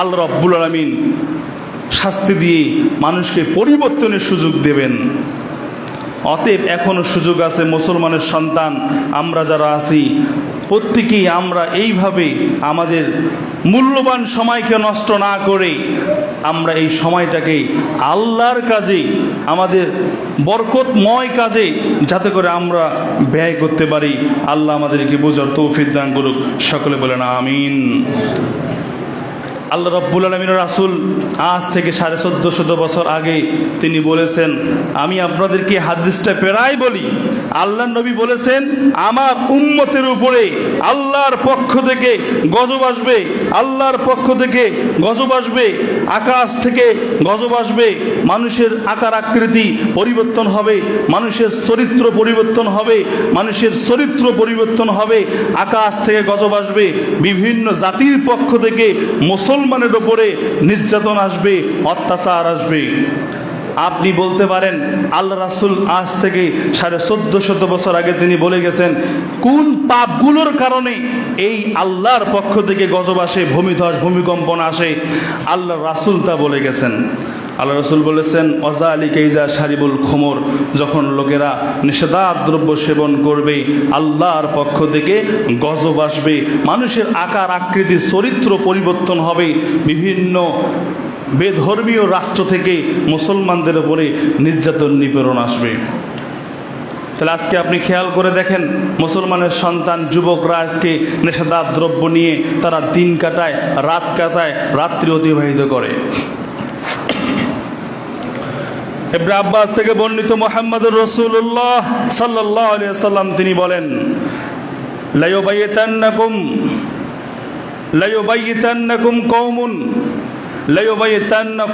আল্লাহ রাব্বুল আলামিন শাস্তি দিয়ে মানুষকে পরিবর্তনের সুযোগ দেবেন। অতএব এখনো সুযোগ আছে। মুসলমানের সন্তান আমরা যারা আছি প্রত্যেকেই আমরা এইভাবে আমাদের মূল্যবান সময়কে নষ্ট না করে আমরা এই সময়টাকে আল্লাহর কাজে, আমাদের বরকতময় কাজে যাতে করে আমরা ব্যয় করতে পারি। আল্লাহ আমাদেরকে বোঝার তৌফিক দান করুক। সকলে বলেন আমিন। আল্লাহ রাব্বুল আলামিনের রাসূল আজ থেকে 1450 বছর আগে তিনি বলেছেন, আমি আপনাদেরকে হাদিসটা প্রায় বলি, আল্লাহর নবী বলেছেন আমার উম্মতের উপরে আল্লাহর পক্ষ থেকে গজব আসবে, আল্লাহর পক্ষ থেকে গজব আসবে, আকাশ থেকে গজব আসবে, মানুষের আকার আকৃতি পরিবর্তন হবে, মানুষের চরিত্র পরিবর্তন হবে, মানুষের চরিত্র পরিবর্তন হবে, আকাশ থেকে গজব আসবে, বিভিন্ন জাতির পক্ষ থেকে মুসলমানের উপরে নির্যাতন আসবে, অত্যাচার আসবে। আপনি বলতে পারেন আল্লাহ রাসূল আজ থেকে 1450 বছর আগে তিনি বলে গেছেন কোন পাপগুলোর কারণে এই আল্লাহর পক্ষ থেকে গজব আসে, ভূমিধস, ভূমিকম্পন আসে। আল্লাহ রাসূল তা বলে গেছেন। আল্লাহ রাসূল বলেছেন ওয়াযালিকা ইযা শারিবুল খুমর, যখন লোকেরা নিষেধাজ্ঞ দ্রব্য সেবন করবে আল্লাহর পক্ষ থেকে গজব আসবে, মানুষের আকার আকৃতি চরিত্র পরিবর্তন হবে, বিভিন্ন বেধর্মীয় রাষ্ট্র থেকে মুসলমানদের উপরে নির্যাতন নিপীড়ন আসবে। তাহলে আজকে আপনি খেয়াল করে দেখেন, মুসলমানের সন্তান যুবকরা আজকে নেশাদার দ্রব্য নিয়ে তারা দিন কাটায়, রাত কাটায়, রাত্রি অতিবাহিত করে। ইবনে আব্বাস থেকে বর্ণিত মুহাম্মদুর রাসূলুল্লাহ সাল্লাল্লাহু আলাইহি ওয়াসাল্লাম তিনি বলেন, লায়ুবাইতান্না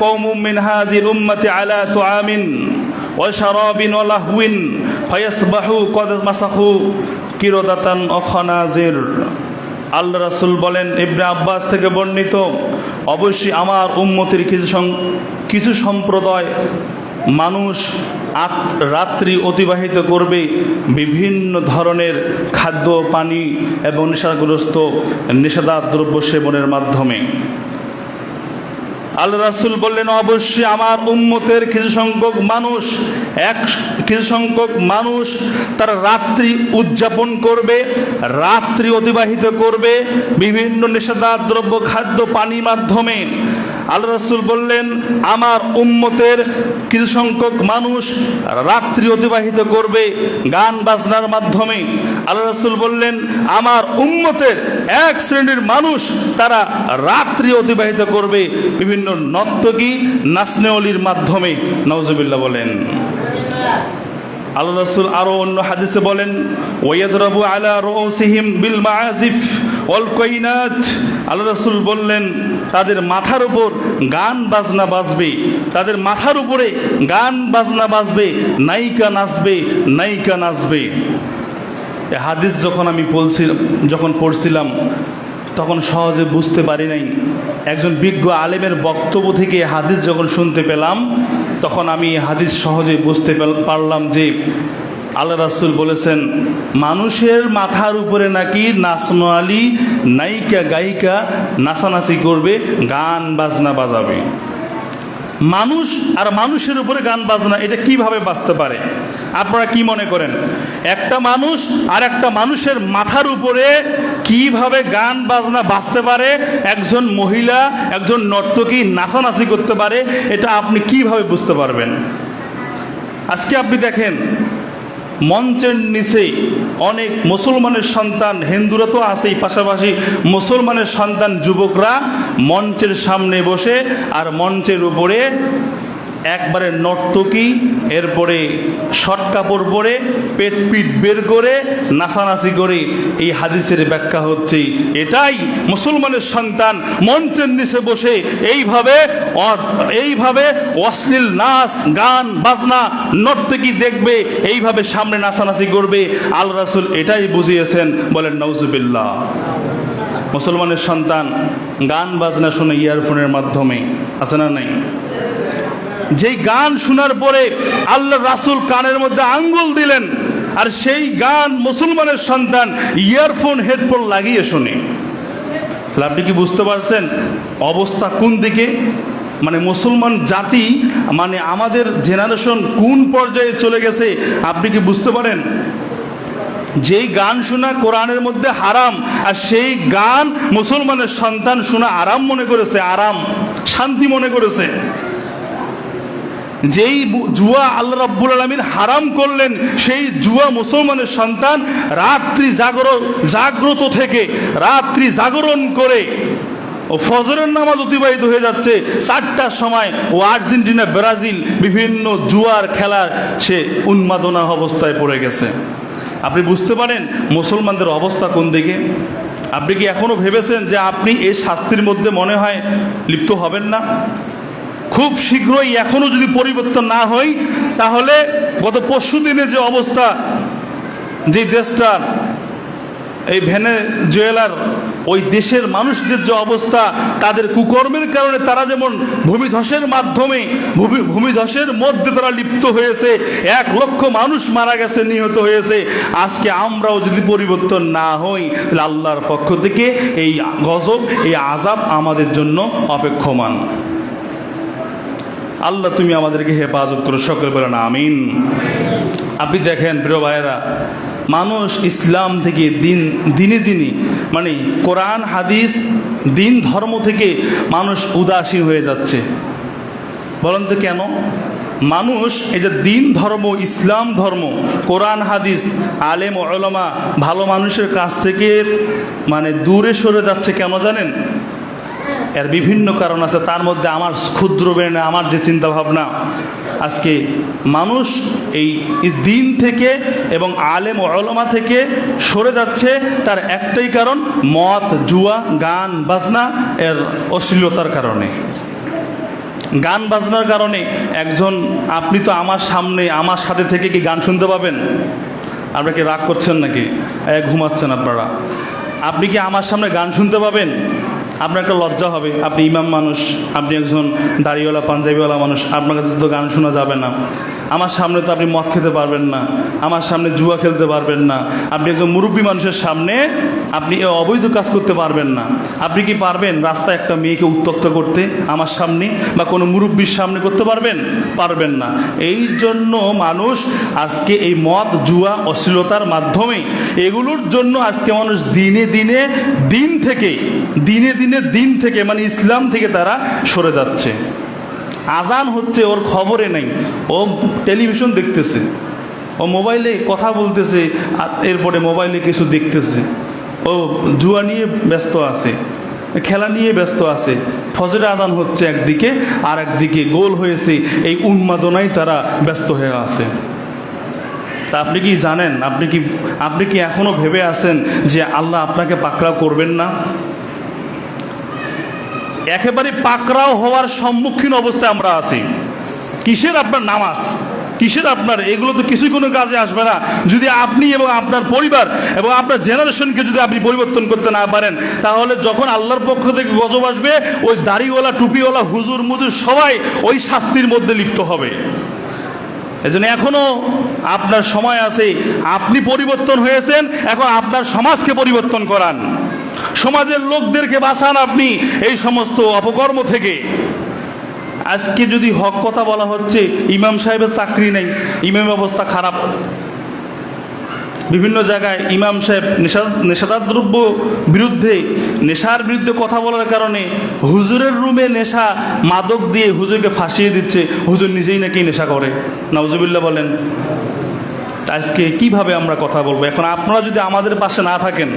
কওমুন মিন হাযিহিল উম্মতি আলা তুআমিন ওয়া শারাবিন ওয়া লাহওয়িন ফায়াসবাহু কদ মাসাখু কিরাদাতান ওয়া খানাজির। আল্লাহ রাসূল বলেন, ইবনে আব্বাস থেকে বর্ণিত, অবশ্যই আমার উম্মতের কিছু সম্প্রদায় মানুষ রাত্রি অতিবাহিত করবে বিভিন্ন ধরনের খাদ্য, পানি এবং নেশাগ্রস্ত নেশাদার দ্রব্য সেবনের মাধ্যমে। আল্লাহ রাসূল বললেন, অবশ্যই আমার উম্মতের কিছু সংখ্যক মানুষ তারা রাত্রি উদযাপন করবে, রাত্রি অতিবাহিত করবে বিভিন্ন নেশাদার দ্রব্য, খাদ্য, পানির মাধ্যমে। আল্লাহ রাসূল বললেন, আমার উম্মতের কিছু সংখ্যক মানুষ রাত্রি অতিবাহিত করবে গান বাজনার মাধ্যমে। আল্লাহ রাসূল বললেন, আমার উম্মতের এক শ্রেণীর মানুষ তারা রাত্রি অতিবাহিত করবে বিভিন্ন নর্তকী, নাচনেওয়ালির মাধ্যমে। নাউজুবিল্লাহ বলেন। আল্লাহ রাসূল আরো অন্য হাদিসে বলেন, ওয়ায়াদরাবু আলা রুউসিহিম বিল মাআজিফ ওয়াল কাইনাত। আল্লাহ রাসূল বললেন, তাদের মাথার উপর গান বাজনা বাজবে, তাদের মাথার উপরে গান বাজনা বাজবে, নায়িকা নাচবে, নায়িকা নাচবে। এই হাদিস যখন পড়ছিলাম তখন সহজে বুঝতে পারি নাই। একজন বিজ্ঞ আলেমের বক্তব্য থেকে হাদিস যখন শুনতে পেলাম তখন আমি হাদিস সহজে বুঝতে পারলাম যে আল্লাহ রাসূল বলেছেন মানুষের মাথার উপরে নাকি নাচনোয়ালি, নায়িকা, গায়িকা নাচানাচি করবে, গান বাজনা বাজাবে। মানুষ আর মানুষের উপরে গান বাজনা, এটা কিভাবে বাজতে পারে? আপনারা কি মনে করেন? একটা মানুষ আর একটা মানুষের মাথার উপরে কিভাবে গান বাজনা বাজতে পারে? একজন মহিলা, একজন নর্তকী নাচানাচি করতে পারে, এটা আপনি কিভাবে বুঝতে পারবেন? আজকে আপনি দেখেন মঞ্চের নিচে অনেক মুসলমানের সন্তান, হিন্দুরা তো আছেই, পাশাপাশি মুসলমানের সন্তান যুবকরা মঞ্চের সামনে বসে আর মঞ্চের উপরে একবারে নর্তকী, এরপরে শর্ট কাপড় পরে পেট পিট বের করে নাচানাচি করে। এই হাদিসের ব্যাখ্যা হচ্ছে এটাই মুসলমানের সন্তান মঞ্চের নিচে বসে এইভাবে অশ্লীল নাচ গান বাজনা নর্তকী দেখবে, এইভাবে সামনে নাচানাচি করবে। আল্লাহ রাসূল এটাই বুঝিয়েছেন, বলেন নাউজুবিল্লাহ। মুসলমানের সন্তান গান বাজনা শুনে ইয়ারফোনের মাধ্যমে, আছে না নাই? যেই গান শোনার পরে আল্লাহ রাসূল কানের মধ্যে আঙ্গুল দিলেন, আর সেই গান মুসলমানের সন্তান ইয়ারফোন হেডফোন লাগিয়ে শোনে। তাহলে আপনি কি বুঝতে পারছেন অবস্থা কোন দিকে? মানে মুসলমান জাতি, মানে আমাদের জেনারেশন কোন পর্যায়ে চলে গেছে আপনি কি বুঝতে পারেন? যেই গান শোনা কোরআনের মধ্যে হারাম, আর সেই গান মুসলমানের সন্তান শোনা আরাম মনে করেছে, আরাম শান্তি মনে করেছে। যেই জুয়া আল্লাহ রাব্বুল আলামিন হারাম করলেন, সেই জুয়া মুসলমানের সন্তান রাত্রি জাগ্রত থেকে রাত্রি জাগরণ করে ও ফজরের নামাজ অতিবাহিত হয়ে যাচ্ছে 4টার সময়, ও আর্জেন্টিনা ব্রাজিল বিভিন্ন জুয়ার খেলার সে উন্মাদনা অবস্থায় পড়ে গেছে। আপনি বুঝতে পারেন মুসলমানদের অবস্থা কোন দিকে? আপনি কি এখনো ভেবেছেন যে আপনি এই শাস্তির মধ্যে মনে হয় লিপ্ত হবেন না? খুব শীঘ্রই এখনো যদি পরিবর্তন না হয়, তাহলে গত পরশু দিনে যে অবস্থা, যে দেশটার এই ভেনেজুয়েলার ওই দেশের মানুষদের যে অবস্থা, তাদের কুকর্মের কারণে তারা যেমন ভূমিধসের মাধ্যমে ভূমিধসের মধ্যে তারা লিপ্ত হয়েছে, 1 লক্ষ মানুষ মারা গেছে, নিহত হয়েছে। আজকে আমরাও যদি পরিবর্তন না হই, তাহলে আল্লাহর পক্ষ থেকে এই গজব, এই আযাব আমাদের জন্য অপেক্ষমান। আল্লাহ তুমি আমাদেরকে হেফাজত করো, সকলে বলেন আমিন। আপনি দেখেন প্রিয় ভাইয়েরা, মানুষ ইসলাম থেকে দিনে দিনে মানে কোরআন হাদিস দিন ধর্ম থেকে মানুষ উদাসীন হয়ে যাচ্ছে। বলেন তো কেন? মানুষ এই যে দিন ধর্ম, ইসলাম ধর্ম, কোরআন হাদিস, আলেম উলামা, ভালো মানুষের কাছ থেকে মানে দূরে সরে যাচ্ছে কেন জানেন? এর বিভিন্ন কারণ আছে। তার মধ্যে আমার ক্ষুদ্র ব্রেনে আমার যে চিন্তা ভাবনা, আজকে মানুষ এই দিন থেকে এবং আলেম উলামা থেকে সরে যাচ্ছে, তার একটাই কারণ মদ, জুয়া, গান বাজনা, এর অশ্লীলতার কারণে। গান বাজনার কারণে একজন, আপনি তো আমার সাথে থেকে কি গান শুনতে পাবেন? আপনারা কি রাগ করছেন নাকি? ঘুমাচ্ছেন আপনারা? আপনি কি আমার সামনে গান শুনতে পাবেন? আপনার একটা লজ্জা হবে। আপনি ইমাম মানুষ, আপনি একজন দাড়িওয়ালা পাঞ্জাবিওয়ালা মানুষ, আপনার কাছে তো গান শোনা যাবে না। আমার সামনে তো আপনি মদ খেতে পারবেন না, আমার সামনে জুয়া খেলতে পারবেন না। আপনি একজন মুরব্বী মানুষের সামনে আপনি অবৈধ কাজ করতে পারবেন না। আপনি কি পারবেন রাস্তায় একটা মেয়েকে উত্ত্যক্ত করতে আমার সামনে, বা কোনো মুরব্বীর সামনে করতে পারবেন? পারবেন না। এই জন্য মানুষ আজকে এই মদ, জুয়া, অশ্লীলতার মাধ্যমে এগুলোর জন্য আজকে মানুষ দিনে দিনে মানে ইসলাম থেকে তারা সরে যাচ্ছে। আজান হচ্ছে, ওর খবরে নেই, ও টেলিভিশন দেখতেছে, ও মোবাইলে কথা বলতেছে, এরপরে মোবাইলে কিছু দেখতেছে, ও জুয়া নিয়ে ব্যস্ত আছে, খেলা নিয়ে ব্যস্ত আছে। ফজরের আজান হচ্ছে একদিকে, আর একদিকে গোল হয়েছে এই উন্মাদনায় তারা ব্যস্ত হয়ে আছে। তা আপনি কি জানেন, আপনি কি এখনো ভেবে আছেন যে আল্লাহ আপনাকে পাকড়াও করবেন না? একেবারে পাকড়াও হওয়ার সম্মুখীন অবস্থায় আমরা আছি। কিসের আপনার নামাজ, কিসের আপনার এগুলো তো কিছুই কোনো কাজে আসবে না যদি আপনি এবং আপনার পরিবার এবং আপনার জেনারেশনকে যদি আপনি পরিবর্তন করতে না পারেন। তাহলে যখন আল্লাহর পক্ষ থেকে গজব আসবে, ওই দাড়িওয়ালা টুপিওয়ালা হুজুর মুজুর সবাই ওই শাস্তির মধ্যে লিপ্ত হবে। এজন্য এখনো আপনার সময় আছে। আপনি পরিবর্তন হয়েছেন, এখন আপনার সমাজকে পরিবর্তন করান, সমাজের লোকদেরকে বাঁচান আপনি এই সমস্ত অপকর্ম থেকে। আজকে যদি হক কথা বলা হচ্ছে, ইমাম সাহেবের চাকরি নেই, ইমাম অবস্থা খারাপ। বিভিন্ন জায়গায় ইমাম সাহেব নেশাদার দ্রব্য নেশার বিরুদ্ধে কথা বলার কারণে হুজুরের রুমে নেশা মাদক দিয়ে হুজুরকে ফাঁসিয়ে দিচ্ছে। হুজুর নিজেই নাকি নেশা করে, নাউজুবিল্লাহ বলেন। আজকে কিভাবে আমরা কথা বলবো? এখন আপনারা যদি আমাদের পাশে না থাকেন,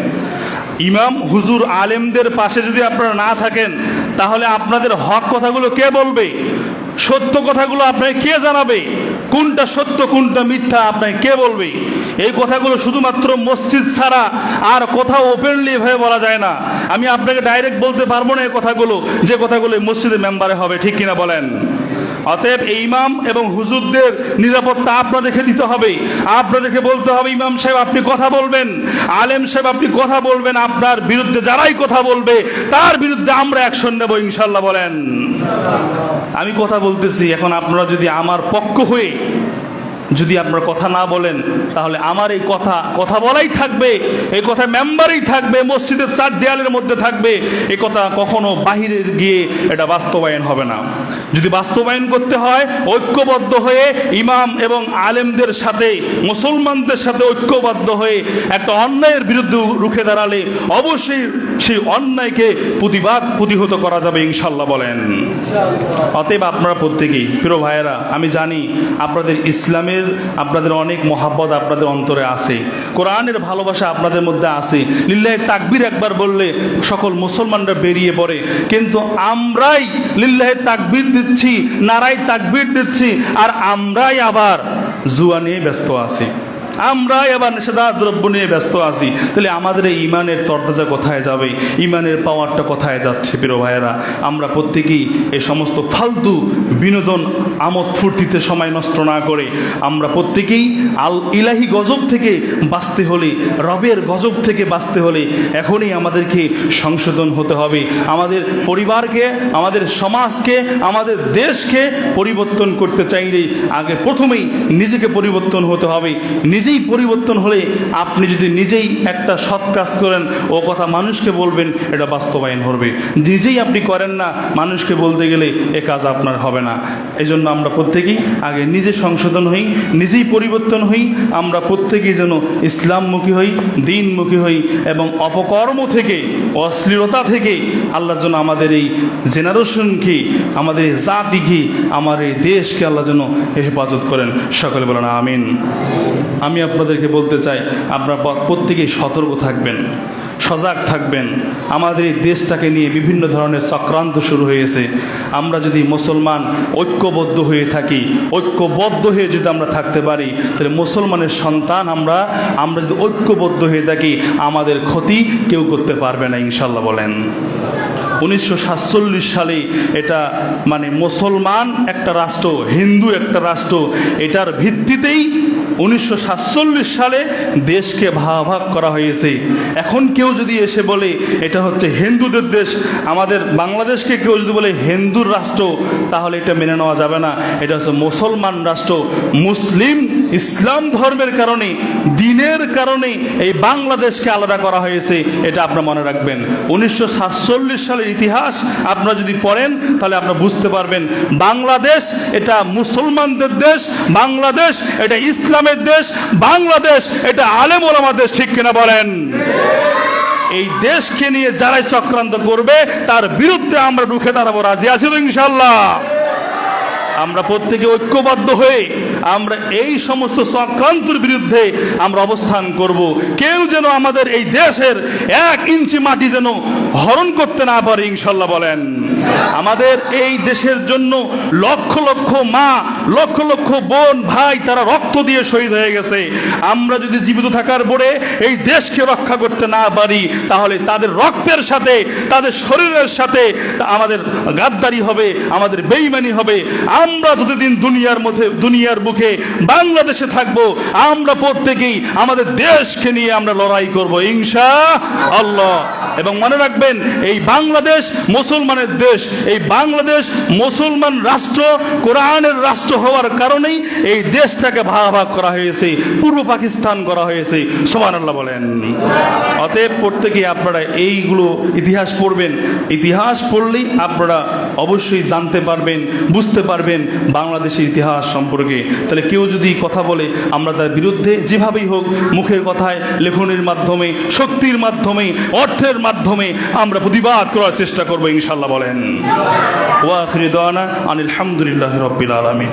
ইমাম হুজুর আলেমদের পাশে যদি আপনারা না থাকেন, তাহলে আপনাদের হক কথাগুলো কে বলবে? সত্য কথাগুলো আপনাকে কে জানাবে? কোনটা সত্য কোনটা মিথ্যা আপনাকে কে বলবে? এই কথাগুলো শুধুমাত্র মসজিদ ছাড়া আর কোথাও ওপেনলি ভাবে বলা যায় না। আমি আপনাকে ডাইরেক্ট বলতে পারবো না এই কথাগুলো, যে কথাগুলো মসজিদের মেম্বারে হবে, ঠিক কিনা বলেন? অতএব এই ইমাম এবং হুজুরদের নিরাপত্তা আপনাদেরকে দিতে হবে। আপনাদেরকে বলতে হবে, ইমাম সাহেব আপনি কথা বলবেন, আলেম সাহেব আপনি কথা বলবেন, আপনার বিরুদ্ধে যারাই কথা বলবে তার বিরুদ্ধে আমরা অ্যাকশন নেব ইনশাল্লাহ, বলেন। আমি কথা বলতেছি, এখন আপনারা যদি আমার পক্ষ হয়ে যদি আপনারা কথা না বলেন, তাহলে আমার এই কথা বলাই থাকবে, এই কথা মেম্বারেই থাকবে, মসজিদের চার দেয়ালের মধ্যে থাকবে, এই কথা কখনো বাহিরে গিয়ে এটা বাস্তবায়ন হবে না। যদি বাস্তবায়ন করতে হয় ঐক্যবদ্ধ হয়ে ইমাম এবং আলেমদের সাথে, মুসলমানদের সাথে ঐক্যবদ্ধ হয়ে একটা অন্যায়ের বিরুদ্ধে রুখে দাঁড়ালে অবশ্যই সেই অন্যায়কে প্রতিহত করা যাবে ইনশাল্লাহ, বলেন। অতএব আপনারা প্রত্যেকেই প্রিয় ভাইয়েরা, আমি জানি আপনাদের ইসলামের আপনাদের অনেক মহাব্বত আপনাদের অন্তরে আছে, কোরআনের ভালোবাসা আপনাদের মধ্যে আছে। লিল্লাহি তাকবীর একবার বললে সকল মুসলমানরা বেরিয়ে পড়ে, কিন্তু আমরাই লিল্লাহি তাকবীর দিচ্ছি, নারায়ে তাকবীর দিচ্ছি, আর আমরাই আবার জুয়া নিয়ে ব্যস্ত আছি, আমরাই আবার নেশাদার দ্রব্য নিয়ে ব্যস্ত আছি। তাহলে আমাদের এই ইমানের তরতাজা কোথায় যাবে? ইমানের পাওয়ারটা কোথায় যাচ্ছে? প্রিয় ভাইয়েরা, আমরা প্রত্যেকেই এই সমস্ত ফালতু বিনোদন আমোদ ফুর্তিতে সময় নষ্ট না করে আমরা প্রত্যেকেই ইলাহি গজব থেকে বাঁচতে হলে, রবের গজব থেকে বাঁচতে হলে এখনই আমাদেরকে সংশোধন হতে হবে। আমাদের পরিবারকে, আমাদের সমাজকে, আমাদের দেশকে পরিবর্তন করতে চাইলে আগে প্রথমেই নিজেকে পরিবর্তন হতে হবে। নিজেই পরিবর্তন হলে, আপনি যদি নিজেই একটা সৎ কাজ করেন, ও কথা মানুষকে বলবেন, এটা বাস্তবায়ন হবে। নিজেই আপনি করেন না, মানুষকে বলতে গেলে এ কাজ আপনার হবে না। এই জন্য আমরা প্রত্যেকেই আগে নিজে সংশোধন হই, নিজেই পরিবর্তন হই। আমরা প্রত্যেকেই যেন ইসলামমুখী হই, দিনমুখী হই, এবং অপকর্ম থেকে, অশ্লীলতা থেকে আল্লাহ যেন আমাদের এই জেনারেশনকে, আমাদের এই জাতিকে, আমার এই দেশকে আল্লাহ যেন হেফাজত করেন। সকলে বলেন আমিন। আমি আপনাদেরকে বলতে চাই, আপনারা প্রত্যেকেই সতর্ক থাকবেন, সজাগ থাকবেন। আমাদের এই দেশটাকে নিয়ে বিভিন্ন ধরনের চক্রান্ত শুরু হয়েছে। আমরা যদি মুসলমান ঐক্যবদ্ধ হয়ে থাকি, ঐক্যবদ্ধ হয়ে যদি আমরা থাকতে পারি, তাহলে মুসলমানের সন্তান আমরা যদি ঐক্যবদ্ধ হয়ে থাকি, আমাদের ক্ষতি কেউ করতে পারবে না ইনশাল্লাহ, বলেন। 1947 সালে এটা মুসলমান একটা রাষ্ট্র, হিন্দু একটা রাষ্ট্র, এটার ভিত্তিতেই 1947 সালে দেশকে ভাগ করা হয়েছে। এখন কেউ যদি এসে বলে এটা হচ্ছে হিন্দুদের দেশ, আমাদের বাংলাদেশকে কেউ যদি বলে হিন্দুর রাষ্ট্র, তাহলে এটা মেনে নেওয়া যাবে না। এটা হচ্ছে মুসলমান রাষ্ট্র। মুসলিম ইসলাম ধর্মের কারণে, দিনের কারণে এই বাংলাদেশকে আলাদা করা হয়েছে, এটা আপনারা মনে রাখবেন। 1947 সালের ইতিহাস আপনারা যদি পড়েন, তাহলে আপনারা বুঝতে পারবেন বাংলাদেশ এটা মুসলমানদের দেশ, বাংলাদেশ এটা ইসলামের দেশ, বাংলাদেশ এটা আলেম ওলামার দেশ, ঠিক কিনা বলেন? এই দেশকে নিয়ে যারাই চক্রান্ত করবে তার বিরুদ্ধে আমরা রুখে দাঁড়াবো, রাজি আছি তো ইনশাল্লাহ? আমরা প্রত্যেকে ঐক্যবদ্ধ হয়ে আমরা এই সমস্ত চক্রান্তের বিরুদ্ধে আমরা অবস্থান করব। কেউ যেন আমাদের এই দেশের 1 ইঞ্চি মাটি যেন হরণ করতে না পারে ইনশাল্লাহ, বলেন। আমাদের এই দেশের জন্য লক্ষ লক্ষ মা, লক্ষ লক্ষ বোন ভাই তারা রক্ত দিয়ে শহীদ হয়ে গেছে। আমরা যদি জীবিত থাকার পরে এই দেশকে রক্ষা করতে না পারি, তাহলে তাদের রক্তের সাথে, তাদের শরীরের সাথে আমাদের গাদ্দারি হবে, আমাদের বেঈমানি হবে। আমরা যতদিন দুনিয়ার বুকে বাংলাদেশে থাকবো, আমরা প্রত্যেকেই আমাদের দেশকে নিয়ে আমরা লড়াই করব ইনশাআল্লাহ। এবং মনে রাখবেন, এই বাংলাদেশ মুসলমানের দেশ, এই বাংলাদেশ মুসলমান রাষ্ট্র, কোরআনের রাষ্ট্র হওয়ার কারণেই এই দেশটাকে ভাগ করা হয়েছে, পূর্ব পাকিস্তান করা হয়েছে। সুবহানাল্লাহ বলেন। অতএব প্রত্যেকেই আপনারা এইগুলো ইতিহাস পড়বেন। ইতিহাস পড়লেই আপনারা অবশ্যই জানতে পারবেন, বুঝতে পারবেন বাংলাদেশের ইতিহাস সম্পর্কে। তাহলে কেউ যদি কথা বলে, আমরা তার বিরুদ্ধে যেভাবেই হোক, মুখের কথায়, লেখনের মাধ্যমে, শক্তির মাধ্যমে, অর্থের মাধ্যমে আমরা প্রতিবাদ করার চেষ্টা করবো ইনশাল্লাহ, বলেন। ওয়া আখিরু দাওয়ানা আনিল হামদুলিল্লাহি রাব্বিল আলামিন।